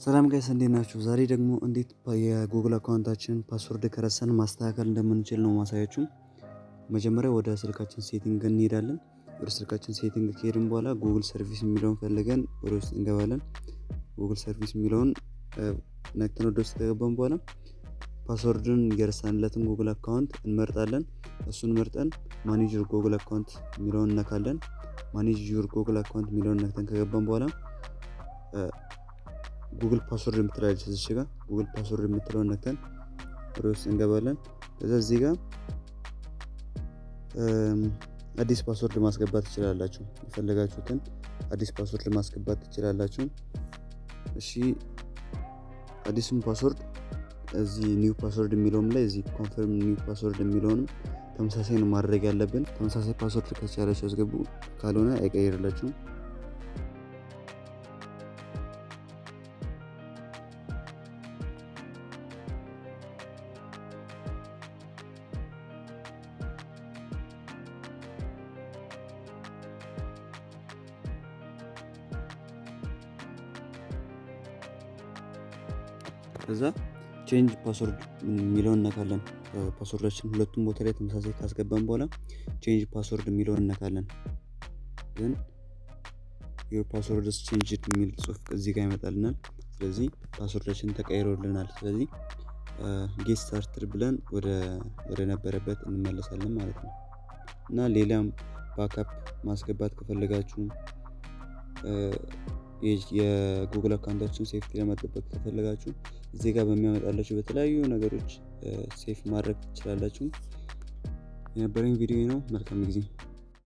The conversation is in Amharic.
ሰላም ጋይስ እንዴት ናችሁ? ዛሬ ደግሞ እንዴት የጉግል አካውንታችንን ፓስወርድ ከረሳን ማስተካከል እንደምንችል ነው ማሳያችሁ። መጀመሪያ ወደ ስልካችን ሴቲንግ እንሄዳለን። ወደ ስልካችን ሴቲንግ ከሄድን በኋላ ጉግል ሰርቪስ የሚለውን ፈልገን ወደ ውስጥ እንገባለን። ጉግል ሰርቪስ የሚለውን ነክተን ወደ ውስጥ ከገባን በኋላ ፓስወርድን የረሳንለትን ጉግል አካውንት እንመርጣለን። እሱን መርጠን ማኔጅ ዩር ጉግል አካውንት የሚለውን እነካለን። ማኔጅ ዩር ጉግል አካውንት የሚለውን ነክተን ከገባን በኋላ ጉግል ፓስወርድ የምትላለች እዚህ ጋር ጉግል ፓስወርድ የምትለውን ነክተን ወደ ውስጥ እንገባለን። ከዛ እዚህ ጋር አዲስ ፓስወርድ ማስገባት ትችላላችሁ። የፈለጋችሁትን አዲስ ፓስወርድ ማስገባት ትችላላችሁ። እሺ አዲስም ፓስወርድ እዚህ ኒው ፓስወርድ የሚለውም ላይ እዚህ ኮንፈርም ኒው ፓስወርድ የሚለውንም ተመሳሳይ ነው ማድረግ ያለብን። ተመሳሳይ ፓስወርድ ከቻላችሁ አስገቡ፣ ካልሆነ አይቀይርላችሁም። ከዛ ቼንጅ ፓስወርድ የሚለውን እነካለን። ፓስወርዳችን ሁለቱም ቦታ ላይ ተመሳሳይ ካስገባን በኋላ ቼንጅ ፓስወርድ የሚለውን እነካለን። ግን ዩር ፓስወርድ ኢዝ ቼንጅድ የሚል ጽሁፍ እዚህ ጋር ይመጣልናል። ስለዚህ ፓስወርዳችን ተቀይሮልናል። ስለዚህ ጌት ስታርትድ ብለን ወደ ነበረበት እንመለሳለን ማለት ነው። እና ሌላም ባክአፕ ማስገባት ከፈለጋችሁ የጉግል አካውንታችሁን ሴፍቲ ለመጠበቅ ከፈለጋችሁ እዚህ ጋር በሚያመጣላችሁ በተለያዩ ነገሮች ሴፍ ማድረግ ትችላላችሁ። የነበረኝ ቪዲዮ ነው። መልካም ጊዜ